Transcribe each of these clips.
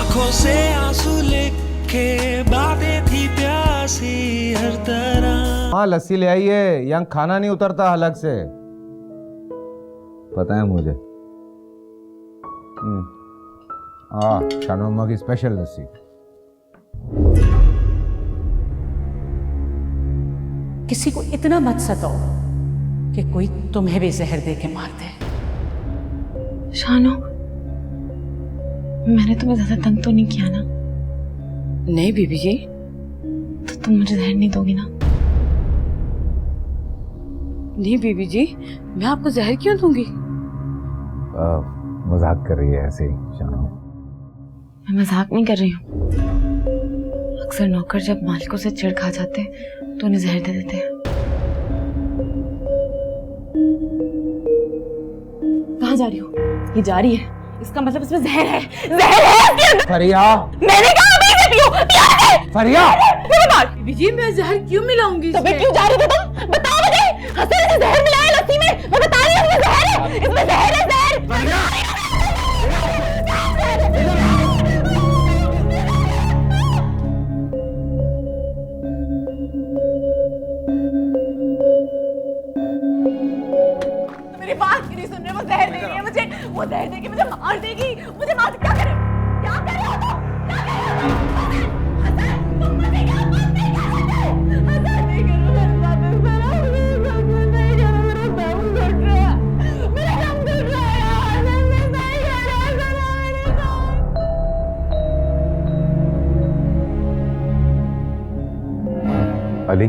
आंखों से आंसू लेके बातें थी प्यासी हर तरह। हाँ लस्सी ले आइए, यहाँ खाना नहीं उतरता हलक से, पता है मुझे। हाँ शानोमा की स्पेशल लस्सी। किसी को इतना मत सताओ कि कोई तुम्हें भी जहर दे के मार दे। शानो, मैंने तुम्हें ज्यादा तंग तो नहीं किया ना? नहीं बीबी जी। तो तुम मुझे जहर नहीं दोगी ना? नहीं बीबी जी, मैं आपको जहर क्यों दूंगी? मजाक कर रही है ऐसे ही शानो। मैं मजाक नहीं कर रही हूँ। अक्सर नौकर जब मालिकों से चिढ़ खा जाते तो उन्हें जहर दे देते हैं। कहाँ जा रही हो? ये जा रही है, इसका मतलब इसमें जहर है। जहर है इसके अंदर। फरिया, मैंने कहा अभी से पियो। फरिया। बीबी जी मैं जहर क्यों मिलाऊंगी? तो फिर क्यों जा रही हो तुम? बताओ मुझे। हसन ने जहर मिलाया लस्सी में। मैं बता रही हूँ इसमें जहर है। इसमें जहर है, जहर। मेरी बात क्यों नहीं सुन रहे? वो जहर दे रही है मुझे। वो जहर दे के मुझे मार देगी। मुझे मार के क्या करे? क्या करे हो तुम? क्या करे हो? हसन, तुम मुझे क्या बोलते हैं? हसन नहीं करो मेरे साथ इस तरह। नहीं करो, मेरा दम घुट रहा है। मेरा दम घुट रहा है यार। हसन नहीं करो मेरे साथ। अली,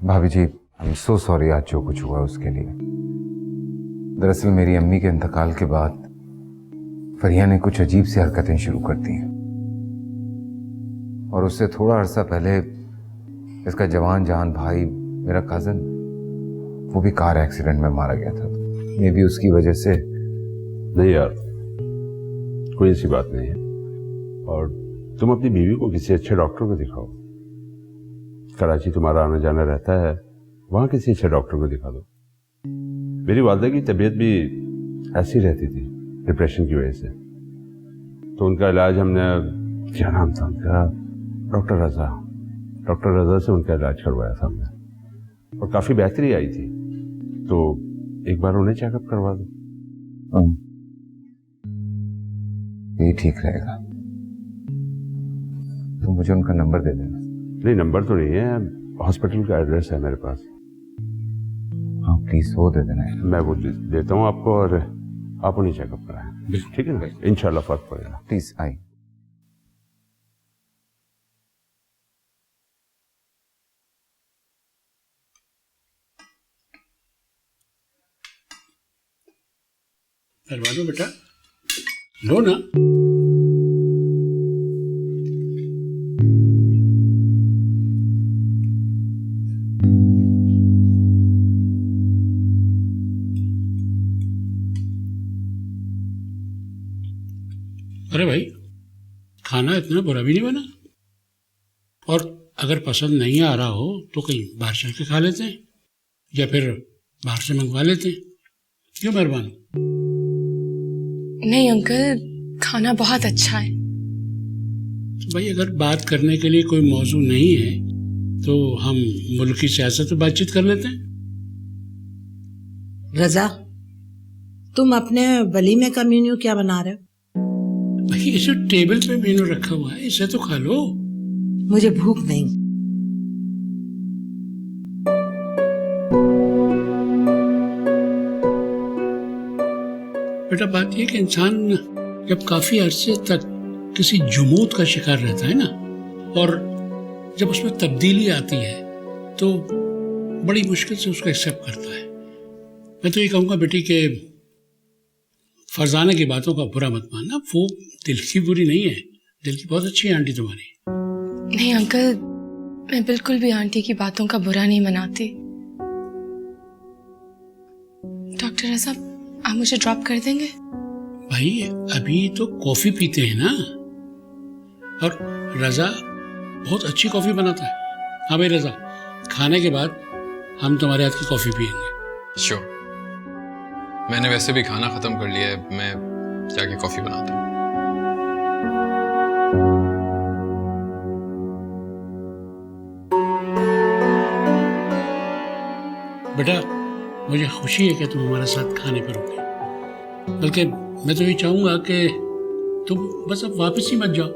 भाभी जी आई एम सो सॉरी आज जो कुछ हुआ उसके लिए। दरअसल मेरी अम्मी के इंतकाल के बाद फरिया ने कुछ अजीब सी हरकतें शुरू कर दी हैं और उससे थोड़ा अरसा पहले इसका जवान जहान भाई मेरा कजन वो भी कार एक्सीडेंट में मारा गया था। मे भी उसकी वजह से। नहीं यार, कोई ऐसी बात नहीं है। और तुम अपनी बीवी को किसी अच्छे डॉक्टर को दिखाओ। कराची तुम्हारा आना जाना रहता है, वहां किसी अच्छे डॉक्टर को दिखा दो। मेरी वालदा की तबीयत भी ऐसी रहती थी डिप्रेशन की वजह से, तो उनका इलाज हमने, क्या नाम था उनका, डॉक्टर रजा से उनका इलाज करवाया था हमने और काफी बेहतरी आई थी। तो एक बार उन्हें चेकअप करवा दो। ये ठीक रहेगा। तो मुझे उनका नंबर दे देना। नहीं, नंबर तो नहीं है, हॉस्पिटल का एड्रेस है मेरे पास। हाँ प्लीज वो दे देना। मैं वो देता हूँ आपको और आप उन्हें चेकअप कराएं, ठीक है ना? इंशाल्लाह फर्क पड़ेगा। Please I. करवा दो बेटा, लो ना। अरे भाई, खाना इतना बुरा भी नहीं बना। और अगर पसंद नहीं आ रहा हो तो कहीं बाहर चल के खा लेते हैं या फिर बाहर से मंगवा लेते हैं। क्यों मेहरबान? नहीं अंकल, खाना बहुत अच्छा है। तो भाई अगर बात करने के लिए कोई मौजू नहीं है तो हम मुल्क की सियासत पे बातचीत कर लेते हैं। रजा, तुम अपने वलीमे का मेन्यू क्या बना रहे हो? भाई ये जो टेबल पे मेनू रखा हुआ है इसे तो खा लो। मुझे भूख नहीं। बेटा बात यह कि इंसान जब काफी अरसे तक किसी जुमूत का शिकार रहता है ना, और जब उसमें तब्दीली आती है तो बड़ी मुश्किल से उसको एक्सेप्ट करता है। मैं तो ये कहूँगा बेटी के फरजाना की बातों का बुरा मत मानना। वो दिल की बुरी नहीं है, दिल की बहुत अच्छी है आंटी तुम्हारी। नहीं अंकल, मैं बिल्कुल भी आंटी की बातों का बुरा नहीं मनाती। डॉक्टर साहब, आप मुझे ड्रॉप कर देंगे? भाई अभी तो कॉफी पीते हैं ना, और रजा बहुत अच्छी कॉफी बनाता है। हाँ भाई रजा, खाने के बाद हम तुम्हारे हाथ की कॉफी पियेंगे। श्योर। मैंने वैसे भी खाना खत्म कर लिया है, मैं जाके कॉफी बनाता हूँ। बेटा, मुझे खुशी है कि तुम हमारे साथ खाने पर रुके, बल्कि मैं तो ये चाहूंगा कि तुम बस अब वापस ही मत जाओ,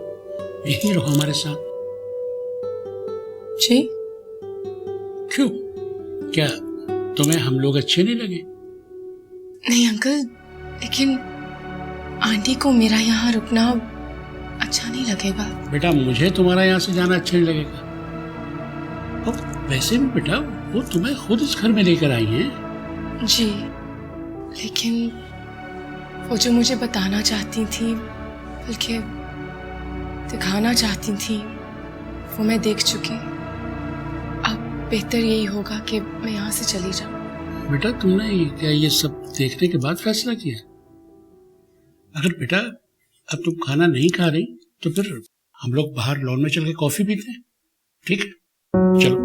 यहीं रहो हमारे साथ। जी? क्यों? क्या तुम्हें हम लोग अच्छे नहीं लगे? नहीं अंकल, लेकिन आंटी को मेरा यहाँ रुकना अच्छा नहीं लगेगा। बेटा, मुझे तुम्हारा यहाँ से जाना अच्छा नहीं लगेगा। और वैसे भी बेटा, वो तुम्हें खुद इस घर में लेकर आई हैं। जी, लेकिन वो जो मुझे बताना चाहती थी, बल्कि दिखाना चाहती थी, वो मैं देख चुकी। अब बेहतर यही होगा कि मैं यहाँ से चली जाऊँ। बेटा, तुमने क्या ये सब देखने के बाद फैसला किया? अगर बेटा अब तुम खाना नहीं खा रही तो फिर हम लोग बाहर लॉन में चल के कॉफी पीते हैं, ठीक है? चलो।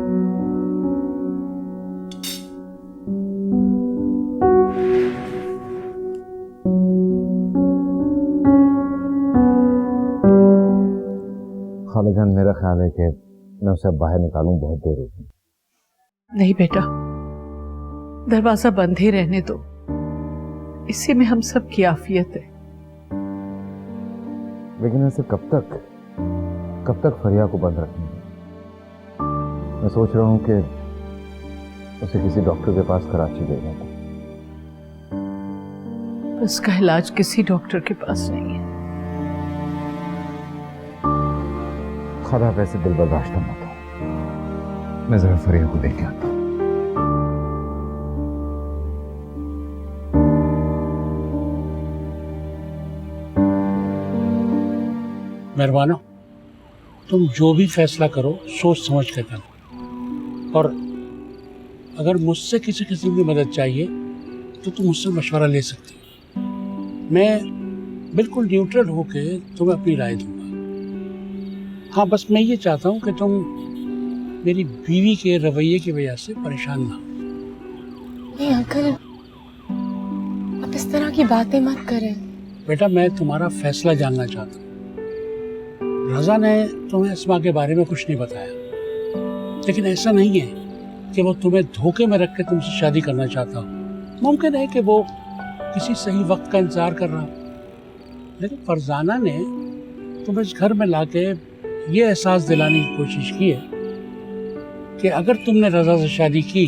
खालाजान, मेरा ख्याल है कि मैं उसे अब बाहर निकालूं, बहुत देर हो गई। नहीं बेटा, दरवाजा बंद ही रहने दो, इसी में हम सब की आफियत है। लेकिन ऐसे कब तक फरिया को बंद रखेंगे? मैं सोच रहा हूं कि उसे किसी डॉक्टर के पास कराची ले जाता। उसका इलाज किसी डॉक्टर के पास नहीं है। खाला, वैसे दिल बर्दाश्त मत हो, मैं जरा फरिया को देख के आता हूं। मेहरबानो, तुम जो भी फैसला करो सोच समझ कर करना, और अगर मुझसे किसी किस्म की मदद चाहिए तो तुम मुझसे मशवरा ले सकती हो। मैं बिल्कुल न्यूट्रल होके तुम्हें अपनी राय दूंगा। हाँ, बस मैं ये चाहता हूँ कि तुम मेरी बीवी के रवैये की वजह से परेशान ना हो। नहीं अंकल, आप इस तरह की बातें मत करें। बेटा, मैं तुम्हारा फैसला जानना चाहता हूँ। रज़ा ने तुम्हें अस्मा के बारे में कुछ नहीं बताया, लेकिन ऐसा नहीं है कि वो तुम्हें धोखे में रख के तुमसे शादी करना चाहता हो। मुमकिन है कि वो किसी सही वक्त का इंतजार कर रहा हो, लेकिन फरजाना ने तुम्हें इस घर में लाके ये एहसास दिलाने की कोशिश की है कि अगर तुमने रज़ा से शादी की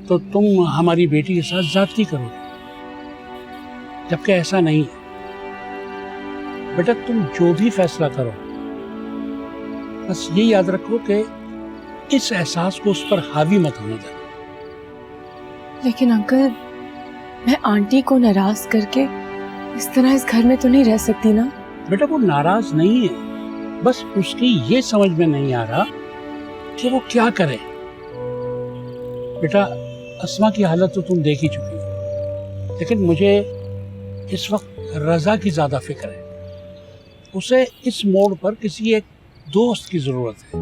तो तुम हमारी बेटी के साथ ज्यादती करोगे, जबकि ऐसा नहीं है। बेटा, तुम जो भी फैसला करो, बस ये याद रखो कि इस एहसास को उस पर हावी मत होने देना। लेकिन अंकल, मैं आंटी को नाराज करके इस तरह इस घर में तो नहीं रह सकती ना। बेटा, वो नाराज नहीं है, बस उसकी ये समझ में नहीं आ रहा कि वो क्या करे। बेटा, अस्मा की हालत तो तुम देख ही चुकी हो, लेकिन मुझे इस वक्त रज़ा की ज्यादा फिक्र है। उसे इस मोड़ पर किसी एक दोस्त की जरूरत है,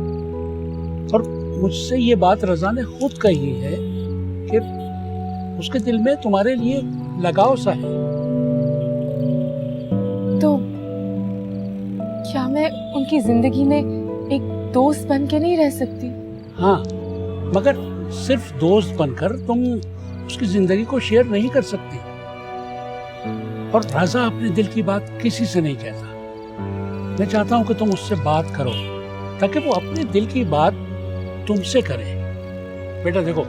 और मुझसे ये बात रज़ा ने खुद कही है कि उसके दिल में तुम्हारे लिए लगाव सा है। तो क्या मैं उनकी जिंदगी में एक दोस्त बन के नहीं रह सकती? हाँ, मगर सिर्फ दोस्त बनकर तुम उसकी जिंदगी को शेयर नहीं कर सकती। और रज़ा अपने दिल की बात किसी से नहीं कहता। मैं चाहता हूं कि तुम उससे बात करो ताकि वो अपने दिल की बात तुमसे करे। बेटा देखो,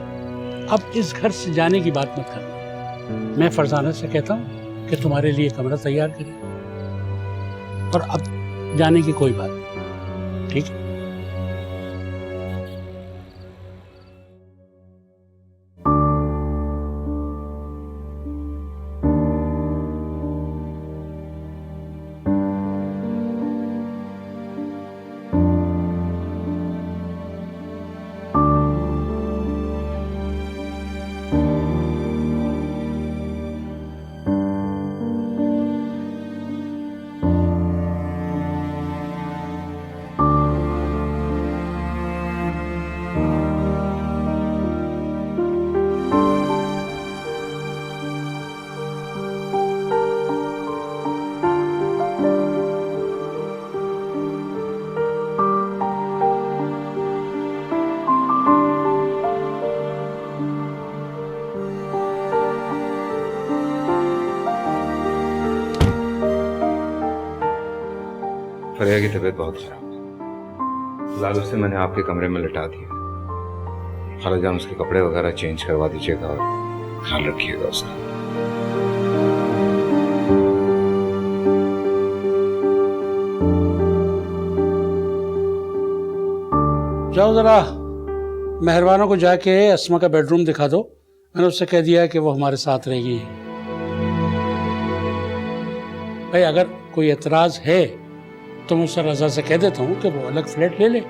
अब इस घर से जाने की बात मत करना। मैं फरजाना से कहता हूँ कि तुम्हारे लिए कमरा तैयार करे, और अब जाने की कोई बात नहीं, ठीक है? फरिया की तबीयत बहुत खराब है। फिलहाल उसे मैंने आपके कमरे में लिटा दिया। खालाजान उसके कपड़े वगैरह चेंज करवा दीजिएगा और ख्याल रखिएगा उसका। जाओ जरा मेहरबानों को जाके अस्मा का बेडरूम दिखा दो। मैंने उससे कह दिया है कि वो हमारे साथ रहेगी। भाई अगर कोई एतराज है तो मैं उससे रजा से कह देता हूँ कि वो अलग फ्लैट ले ले।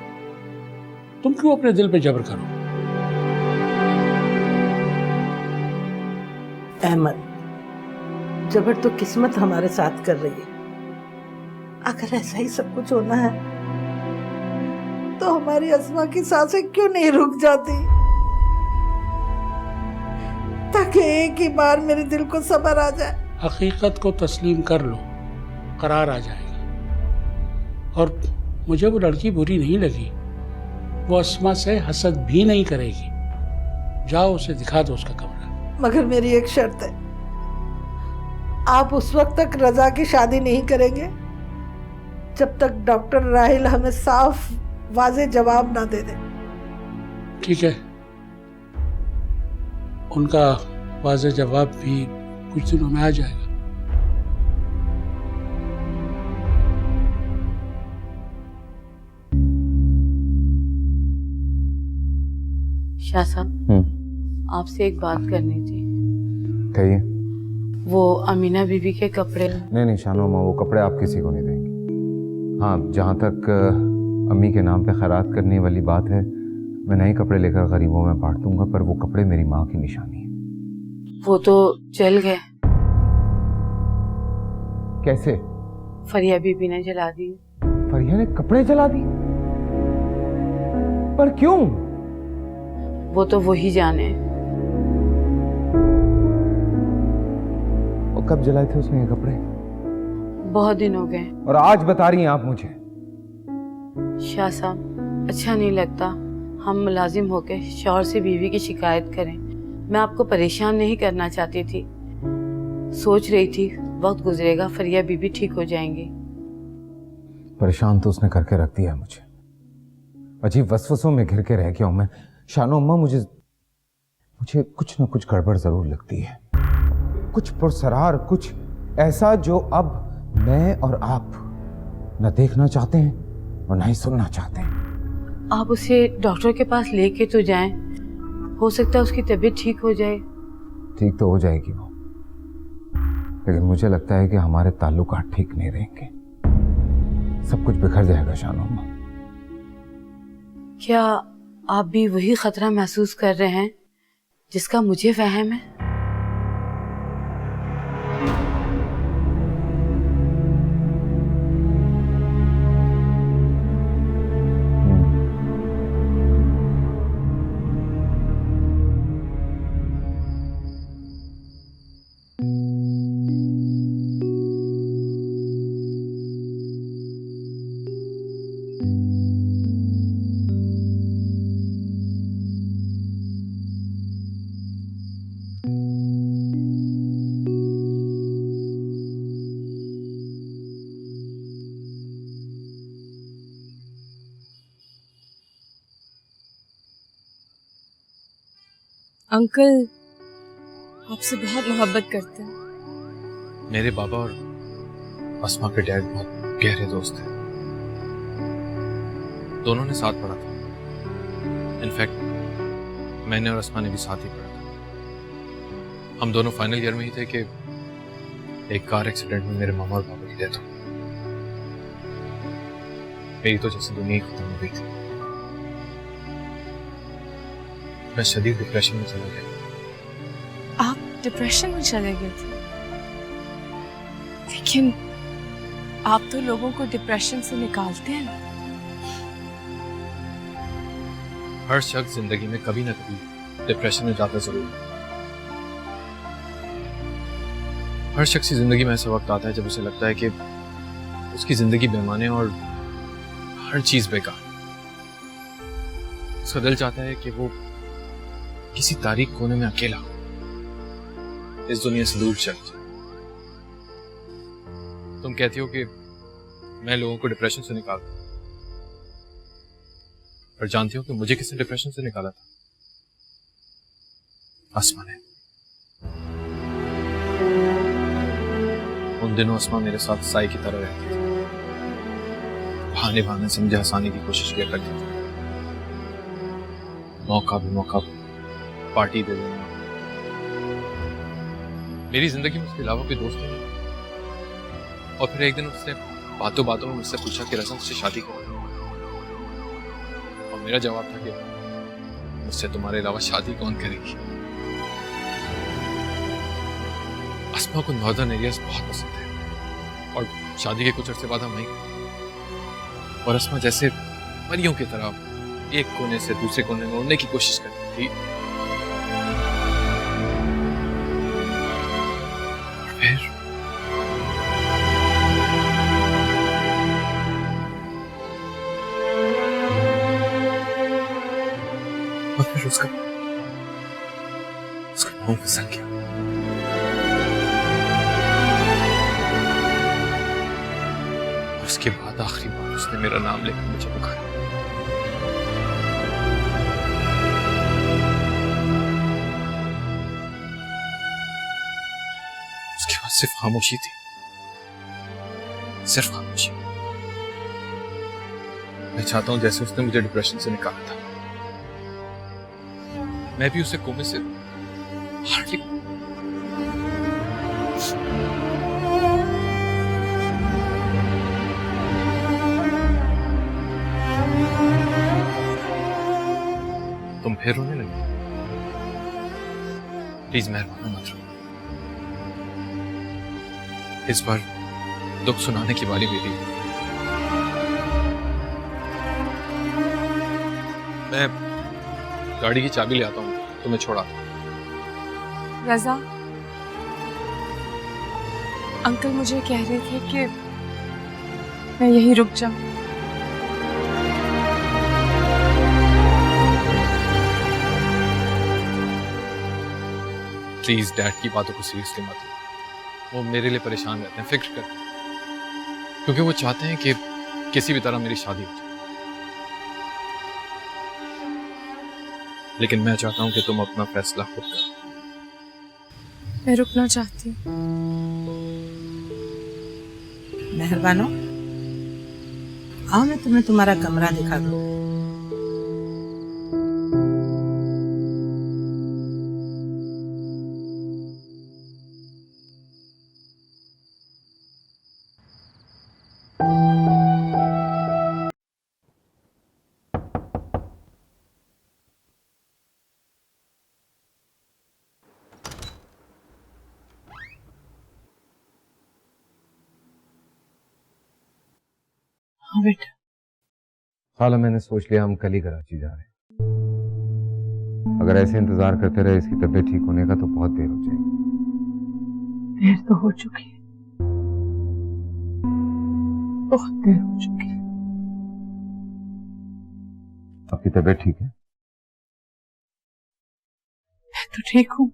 तुम क्यों अपने दिल पे जबर करो? अहमद, जबर तो किस्मत हमारे साथ कर रही है। अगर ऐसा ही सब कुछ होना है तो हमारी अस्मा की सांसें क्यों नहीं रुक जाती, ताकि एक ही बार मेरे दिल को सब्र आ जाए। हकीकत को तस्लीम कर लो, करार आ जाएगा। और मुझे वो लड़की बुरी नहीं लगी, वो अस्मा से हसद भी नहीं करेगी। जाओ उसे दिखा दो उसका कमरा। मगर मेरी एक शर्त है, आप उस वक्त तक रजा की शादी नहीं करेंगे जब तक डॉक्टर राहिल हमें साफ वाज़े जवाब ना दे दे। ठीक है, उनका वाज़े जवाब भी कुछ दिनों में आ जाएगा। शाह साहब, आपसे एक बात करनी थी। कहिए। वो अमीना बीबी के कपड़े। नहीं शानो अम्मा, वो कपड़े आप किसी को नहीं देंगे। हाँ, जहाँ तक अम्मी के नाम पे खैरात करने वाली बात है, मैं नए कपड़े लेकर गरीबों में बांट दूंगा, पर वो कपड़े मेरी माँ की निशानी है। वो तो जल गए। कैसे? फरिया बीबी ने जला दी। फरिया ने कपड़े जला दिए? पर क्यों? वो तो वही जाने। और कब जलाए थे उसने ये कपड़े? बहुत दिन हो गए। और आज बता रही हैं आप मुझे? शाह साहब, अच्छा नहीं लगता हम मुलाजिम होकर शौहर से बीवी की शिकायत करें। मैं आपको परेशान नहीं करना चाहती थी। सोच रही थी वक्त गुजरेगा, फरिया बीबी ठीक हो जाएंगी। परेशान तो उसने करके रख दिया मुझे। अजीब वसवसों में घिर के रह गया हूं मैं। शानो अम्मा, मुझे कुछ ना कुछ गड़बड़ जरूर लगती है। कुछ पुरसरार, कुछ ऐसा जो अब मैं और आप न देखना चाहते हैं और ना ही सुनना चाहते हैं। आप उसे डॉक्टर के पास लेके तो जाएं, हो सकता है उसकी तबीयत ठीक हो जाए। ठीक तो हो जाएगी वो, लेकिन मुझे लगता है कि हमारे ताल्लुकात ठीक नहीं रहेंगे। सब कुछ बिखर जाएगा शानो अम्मा। क्या आप भी वही खतरा महसूस कर रहे हैं जिसका मुझे वहम है? अंकल आपसे बहुत मोहब्बत करते हैं। मेरे बाबा और अस्मा के डैड बहुत गहरे दोस्त हैं। दोनों ने साथ पढ़ा था। इनफैक्ट मैंने और अस्मा ने भी साथ ही पढ़ा था। हम दोनों फाइनल ईयर में ही थे कि एक कार एक्सीडेंट में मेरे मामा और पापा की डेथ हो गई। मेरी तो जैसे दुनिया ही खत्म हो गई थी। मैं शदीद डिप्रेशन में चला गया। आप डिप्रेशन में चले गए थे? लेकिन आप तो लोगों को डिप्रेशन से निकालते हैं। हर शख्स जिंदगी में कभी ना कभी डिप्रेशन में जाता जरूर है। हर शख्स की जिंदगी में ऐसा वक्त आता है जब उसे लगता है कि उसकी जिंदगी बेमाने और हर चीज बेकार। उसका दिल चाहता है कि वो किसी तारीख कोने में अकेला इस दुनिया से दूर चल जाए। तुम कहती हो कि मैं लोगों को डिप्रेशन से निकालता हूं, पर जानती हूं कि मुझे किसने डिप्रेशन से निकाला था? अस्मा ने। उन दिनों अस्मा मेरे साथ साई की तरह रहती थी, बहाने बहाने से मुझे हंसाने की कोशिश किया करती थी। मौका भी पार्टी दे देना। मेरी जिंदगी में उसके अलावा कोई दोस्त नहीं। और फिर एक दिन उसने बातों बातों में मुझसे पूछा कि रसम से शादी करो, और मेरा जवाब था कि मुझसे तुम्हारे अलावा शादी कौन करेगी। अस्मा को नॉर्दर्न एरियाज बहुत पसंद है, और शादी के कुछ अर्से बाद हम वहीं गए। और अस्मा जैसे परियों की तरह एक कोने से दूसरे कोने में उड़ने की कोशिश करती थी। फिर उसका पाँव फिसल गया। और उसके बाद आखिरी बार उसने मेरा नाम लेकर मुझे पुकारा। उसके बाद सिर्फ खामोशी थी, सिर्फ खामोशी। मैं चाहता हूं जैसे उसने मुझे डिप्रेशन से निकाला था, मैं भी उसे कोमे से बाहर निकालूं। तुम फिर रोने लगे? प्लीज मेहरबानी मत रो। इस बार दुख सुनाने की बारी मेरी। मैं गाड़ी की चाबी ले आता हूँ, तुम्हें छोड़ा। रजा, अंकल मुझे कह रहे थे कि मैं यहीं रुक जाऊं। प्लीज डैड की बातों को सीरियसली मत लो। वो मेरे लिए परेशान रहते हैं, फिक्र करते हैं, क्योंकि वो चाहते हैं कि किसी भी तरह मेरी शादी हो जाए। लेकिन मैं चाहता हूं कि तुम अपना फैसला खुद करो। मैं रुकना चाहती हूँ। मेहरबानो, आओ मैं तुम्हें तुम्हारा कमरा दिखा दूं। हाँ बेटा। खाला, मैंने सोच लिया हम कल ही कराची जा रहे हैं। अगर ऐसे इंतजार करते रहे इसकी तबीयत ठीक होने का तो बहुत देर हो जाएगी। देर तो हो चुकी है, बहुत देर हो चुकी है। आपकी तबीयत ठीक है? मैं तो ठीक हूँ,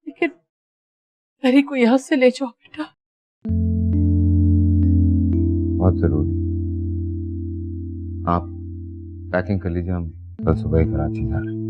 लेकिन परी को यहाँ से ले जाओ बेटा। बहुत जरूरी। आप पैकिंग कर लीजिए, हम कल सुबह ही कराची जा रहे हैं।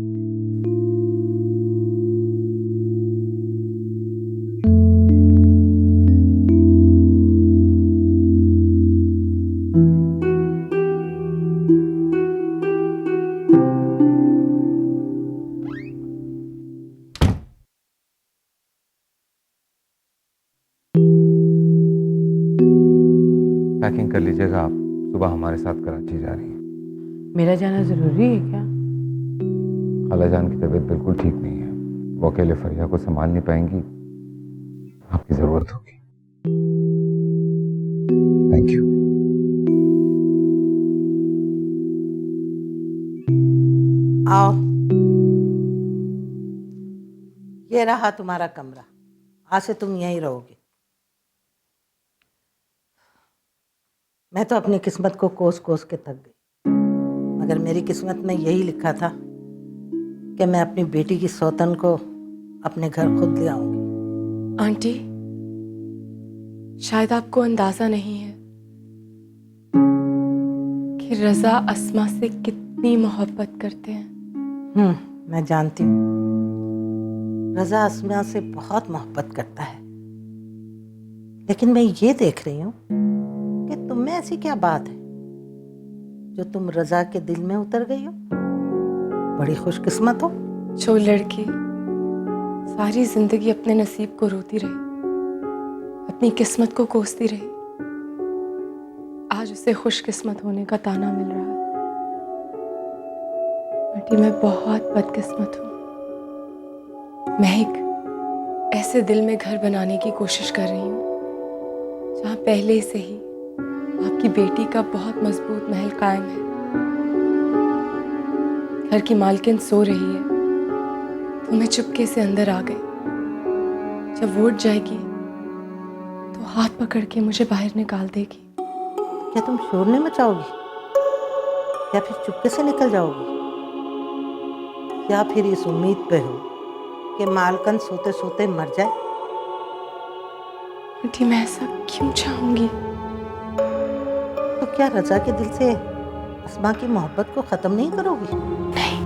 पैकिंग कर लीजिएगा, आप सुबह हमारे साथ कराची जा रही हैं। मेरा जाना जरूरी है क्या? खालाजान की तबीयत बिल्कुल ठीक नहीं है, वो अकेले फरिया को संभाल नहीं पाएंगी, आपकी जरूरत होगी। Thank you. आओ, ये रहा तुम्हारा कमरा, आज से तुम यहीं रहोगे। मैं तो अपनी किस्मत को कोस कोस के थक गई, मगर मेरी किस्मत में यही लिखा था कि मैं अपनी बेटी की सौतन को अपने घर खुद ले आऊंगी। आंटी, शायद आपको अंदाजा नहीं है, कि रजा अस्मा से कितनी मोहब्बत करते हैं। मैं जानती हूँ रजा अस्मा से बहुत मोहब्बत करता है, लेकिन मैं ये देख रही हूँ कि तुम में ऐसी क्या बात है जो तुम रजा के दिल में उतर गई हो। बड़ी खुशकिस्मत हो। जो लड़की सारी जिंदगी अपने नसीब को रोती रही, अपनी किस्मत को कोसती रही, आज उसे खुशकिस्मत होने का ताना मिल रहा है। आंटी मैं बहुत बदकिस्मत हूँ। मैं एक ऐसे दिल में घर बनाने की कोशिश कर रही हूँ जहाँ पहले से ही आपकी बेटी का बहुत मजबूत महल कायम है। घर की मालकिन सो रही है तो मैं चुपके से अंदर आ गई। जब वोट जाएगी तो हाथ पकड़ के मुझे बाहर निकाल देगी। क्या तुम शोर नहीं मचाओगी या फिर चुपके से निकल जाओगी, या फिर इस उम्मीद पे हो कि मालकन सोते सोते मर जाए? आंटी मैं ऐसा क्यों चाहूंगी? तो क्या रजा के दिल से अस्मा की मोहब्बत को खत्म नहीं करोगी? नहीं,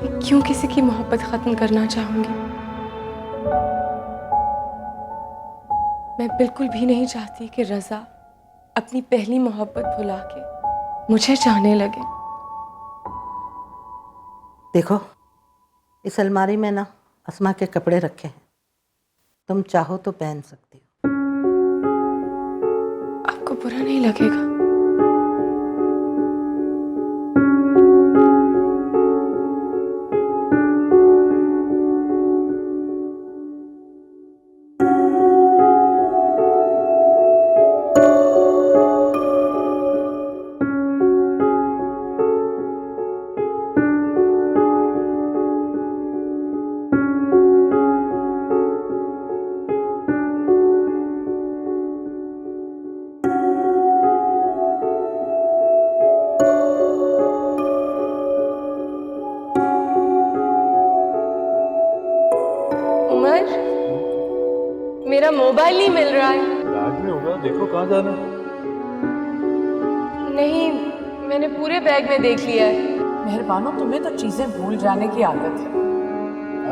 मैं क्यों किसी की मोहब्बत खत्म करना चाहूंगी? मैं बिल्कुल भी नहीं चाहती कि रजा अपनी पहली मोहब्बत भुला के मुझे चाहने लगे। देखो, इस अलमारी में ना अस्मा के कपड़े रखे हैं, तुम चाहो तो पहन सकती हो। आपको बुरा नहीं लगेगा? उमर, मेरा मोबाइल नहीं मिल रहा है। बैग में होगा, देखो कहाँ जाना है। नहीं, मैंने पूरे बैग में देख लिया है। मेहरबानो, तुम्हें तो चीजें भूल जाने की आदत है।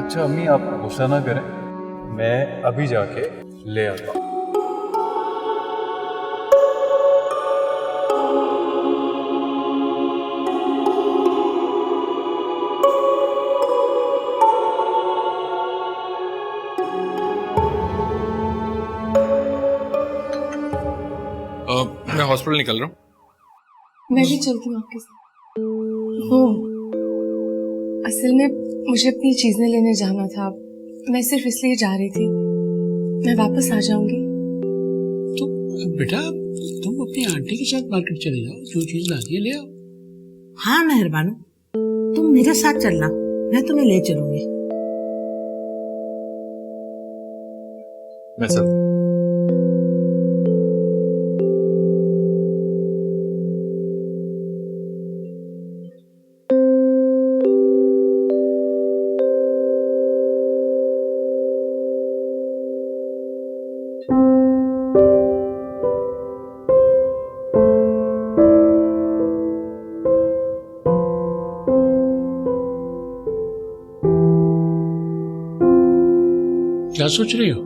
अच्छा अम्मी, आप गुस्सा ना करें, मैं अभी जाके ले आता हूँ। मैं हॉस्पिटल निकल रहा हूँ। मैं भी चलती हूँ आपके साथ। वो असल में मुझे अपनी चीजें लेने जाना था, मैं सिर्फ इसलिए जा रही थी। मैं वापस आ जाऊंगी। तो बेटा तुम अपनी आंटी के साथ मार्केट चले जाओ, जो चीज लानी है ले आओ। हाँ मेहरबानो, तुम मेरे साथ चलना, मैं तुम्हें ले चलूंगी। मैं चलता हूँ। क्या सोच रही हो?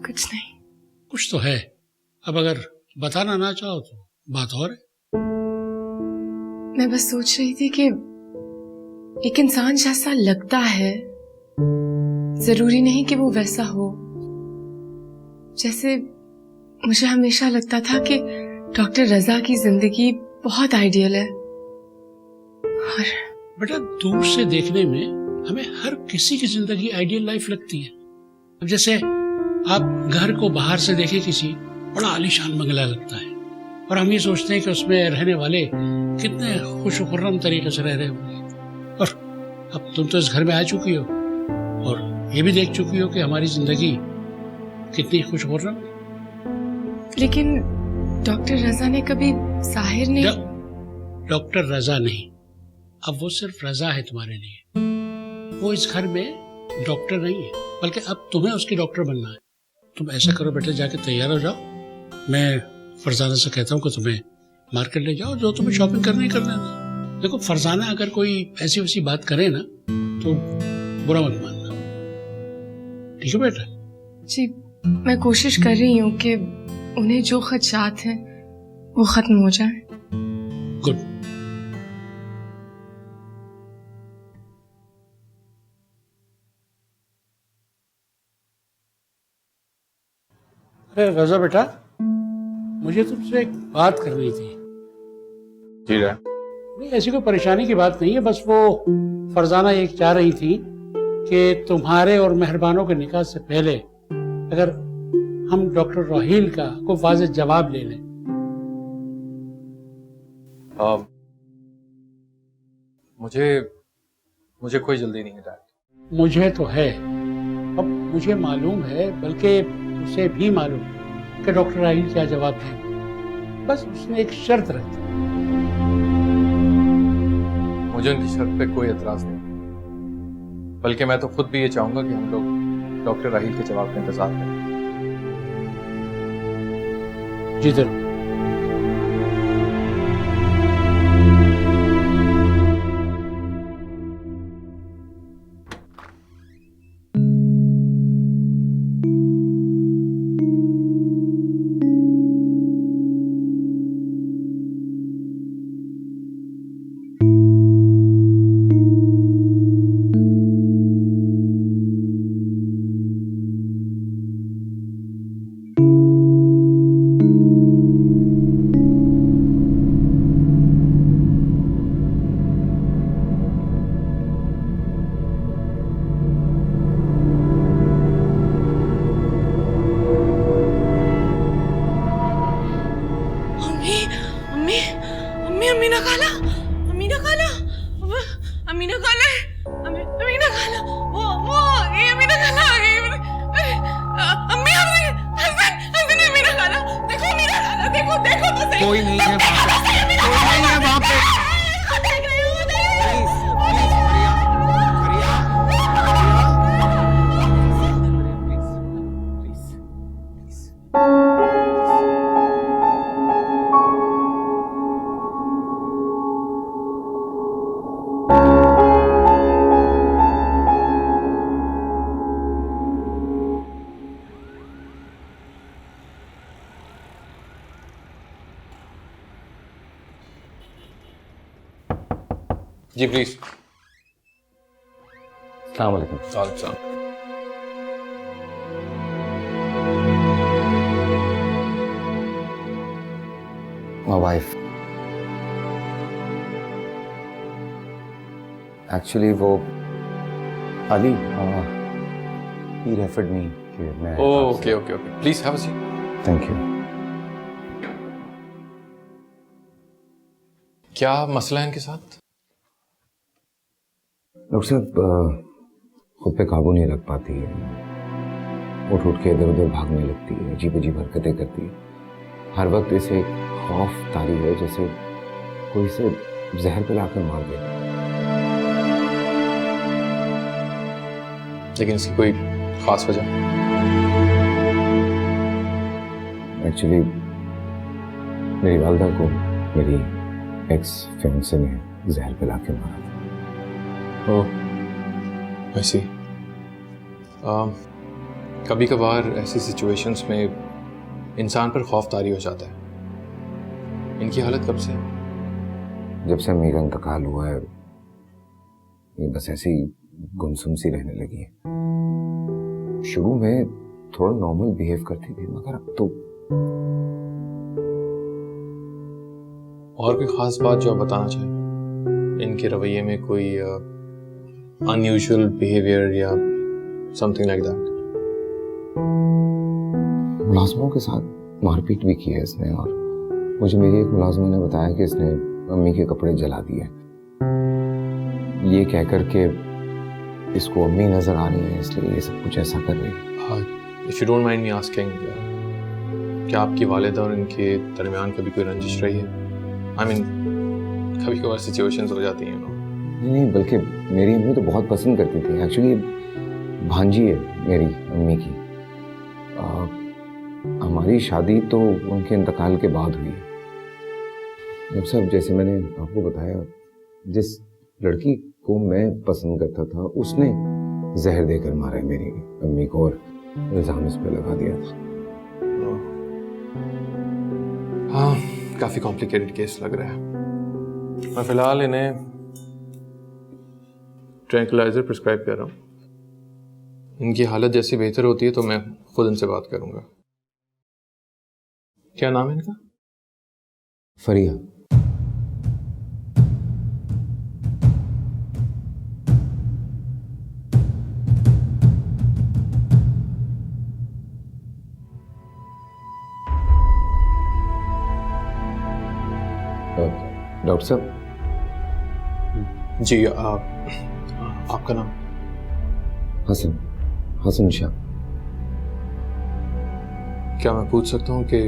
कुछ नहीं। कुछ तो है, अब अगर बताना ना चाहो तो बात और है। मैं बस सोच रही थी कि एक इंसान जैसा लगता है जरूरी नहीं कि वो वैसा हो। जैसे मुझे हमेशा लगता था कि डॉक्टर रजा की जिंदगी बहुत आइडियल है, और बेटा दूर से देखने में हमें हर किसी की जिंदगी आइडियल लाइफ लगती है। अब जैसे आप घर को बाहर से देखें, किसी बड़ा आलीशान बंगला लगता है, और हम ये सोचते हैं कि उसमें रहने वाले कितने खुश खुर्रम तरीके से रह रहे होंगे। और अब तुम तो इस घर में आ चुकी हो और ये भी देख चुकी हो कि हमारी जिंदगी कितनी खुश खुर्रम। लेकिन डॉक्टर रजा ने कभी जाहिर नहीं। डॉक्टर रजा नहीं, अब वो सिर्फ रजा है तुम्हारे लिए। वो इस घर में डॉक्टर नहीं है, बल्कि अब तुम्हें उसकी डॉक्टर बनना है। तुम ऐसा करो बेटा, जाके तैयार हो जाओ, मैं फरजाना से कहता हूँ कि तुम्हें मार्केट ले जाओ, जो तुम्हें शॉपिंग करनी करने दो। देखो फरजाना अगर कोई ऐसी वैसी बात करे ना तो बुरा मत मानना, ठीक है बेटा? जी मैं कोशिश कर रही हूँ कि उन्हें जो खदशात हैं वो खत्म हो जाए। गुड। अरे रजा बेटा, मुझे तुमसे एक बात करनी थी। जी रहा। नहीं ऐसी कोई परेशानी की बात नहीं है, बस वो फरजाना ये चाह रही थी कि तुम्हारे और मेहरबानों के निकाह से पहले अगर हम डॉक्टर राहील का कोई वाज़ेह जवाब ले लें। मुझे कोई जल्दी नहीं है डैड। मुझे तो है, अब मुझे मालूम है, बल्कि उसे भी मालूम कि डॉक्टर राहील क्या जवाब देंगे। बस उसने एक शर्त रखी। मुझे उनकी शर्त पे कोई एतराज नहीं, बल्कि मैं तो खुद भी ये चाहूंगा कि हम लोग डॉक्टर राहील के जवाब का इंतजार करें। जी जरूर। कोई नहीं है वहाँ पे, कोई नहीं है वहाँ पे। जी प्लीज। अस्सलाम वालेकुम। My wife. Actually वो अली he referred me कि मैं okay okay okay, please have a seat. Thank you. क्या मसला है इनके साथ? डॉक्टर साहब खुद पे काबू नहीं रख पाती है, उठ उठ के इधर उधर भागने लगती है, अजीब अजीब हरकतें करती है, हर वक्त इसे खौफ तारी है जैसे कोई इसे जहर पिलाकर मार दे। लेकिन इसकी कोई खास वजह? एक्चुअली मेरी वालदा को मेरी एक्स फियांसे ने जहर पिला के मारा था। ओह वैसे कभी कभार ऐसी सिचुएशंस में इंसान पर खौफ तारी हो जाता है। इनकी हालत कब से? जब से अम्मी का इंतकाल हुआ है ये बस ऐसी गुमसुम सी रहने लगी है। शुरू में थोड़ा नॉर्मल बिहेव करती थी मगर अब तो। और कोई खास बात जो आप बताना चाहें? इनके रवैये में कोई अनयूजुअल बिहेवियर या समथिंग लाइक दैट? मुलाजमों के साथ मारपीट भी की है इसने और मुझे मेरी एक मुलाजमा ने बताया कि इसने अम्मी के कपड़े जला दिए, ये कहकर के इसको अम्मी नजर आ रही है इसलिए ये सब कुछ ऐसा कर रही है। If you don't mind me asking, क्या आपकी वालिदा और इनके दरमियान कभी कोई रंजिश रही है? आई मीन कभी कभार सिचुएशंस हो जाती हैं। नहीं बल्कि मेरी अम्मी तो बहुत पसंद करती थी। एक्चुअली भांजी है मेरी अम्मी की। हम हमारी शादी तो उनके इंतकाल के बाद हुई है। डॉक्टर साहब, जैसे मैंने आपको बताया, जिस लड़की को मैं पसंद करता था उसने जहर देकर मारा है मेरी अम्मी को और इल्जाम इस पे लगा दिया था। हाँ, काफी कॉम्प्लिकेटेड केस लग रहा है। मैं फिलहाल इन्हें ट्रैंक्विलाइजर प्रिस्क्राइब कर रहा हूँ। इनकी हालत जैसी बेहतर होती है तो मैं खुद इनसे बात करूंगा। क्या नाम है इनका? फरिया। डॉक्टर साहब। जी, आपका नाम? हसन शाह। क्या मैं पूछ सकता हूँ कि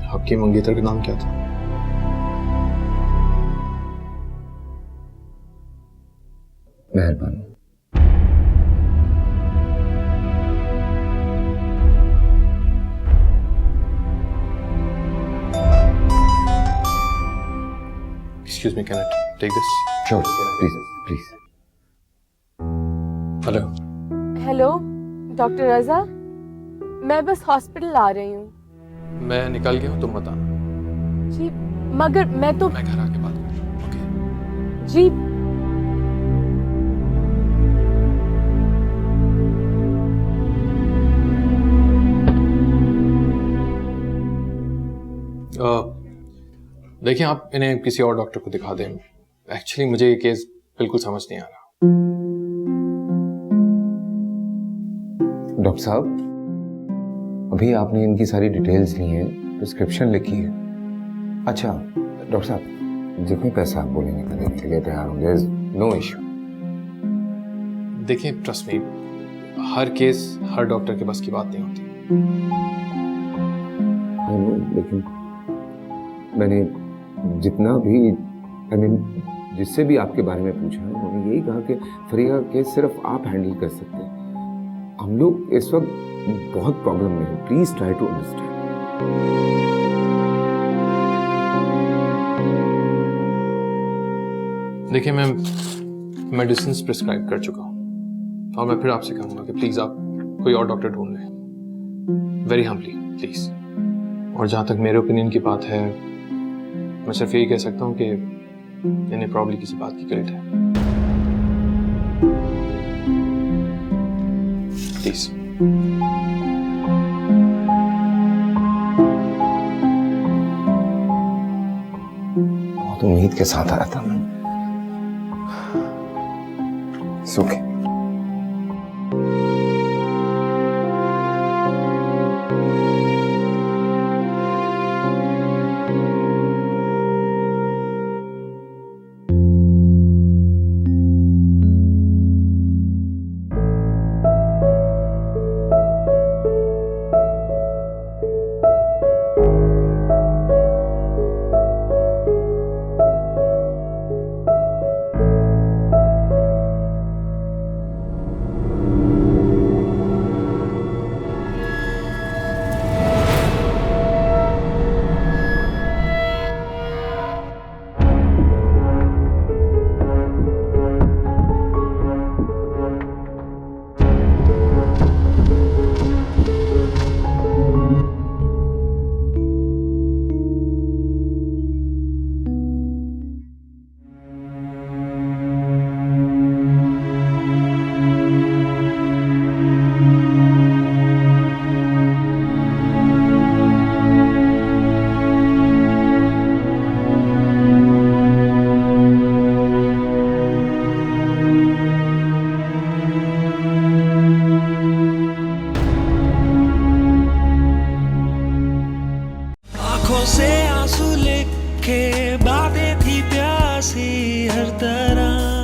आपकी मंगेतर का नाम क्या था? मेहरबान। Excuse me, can I take this? Sure, please. Hello. Hello doctor Raza, मैं बस हॉस्पिटल आ रही हूँ। मैं निकल गया हूँ, तुम मत आना। जी मगर मैं तो मैं घर आके बात करता हूँ। ओके? जी देखिए, आप इन्हें किसी और डॉक्टर को दिखा दें। एक्चुअली मुझे ये केस बिल्कुल समझ नहीं आ रहा। डॉक्टर साहब, अभी आपने इनकी सारी डिटेल्स ली हैं, प्रिस्क्रिप्शन लिखी है। अच्छा डॉक्टर साहब, जितने पैसा आप बोलेंगे मैं देने के लिए तैयार हूँ। There is no issue. देखिए, ट्रस्ट मी, हर केस हर डॉक्टर के बस की बात नहीं होती। आई नो, लेकिन मैंने जितना भी जिससे भी आपके बारे में पूछा, उन्होंने यही कहा कि फरिया केस सिर्फ आप हैंडल कर सकते हैं। हम लोग इस वक्त बहुत प्रॉब्लम में हैं। Please try to understand. देखिए, मैं मेडिसिन प्रिस्क्राइब कर चुका हूँ और मैं फिर आपसे कहूँगा कि प्लीज़ आप कोई और डॉक्टर ढूंढ लें। Very humbly please. और जहाँ तक मेरे ओपिनियन की बात है, मैं सिर्फ यही कह सकता हूँ कि इन्हें प्रॉब्लम किसी बात की गिल्ट है। प्लीज़। बहुत उम्मीद के साथ आया था मैं।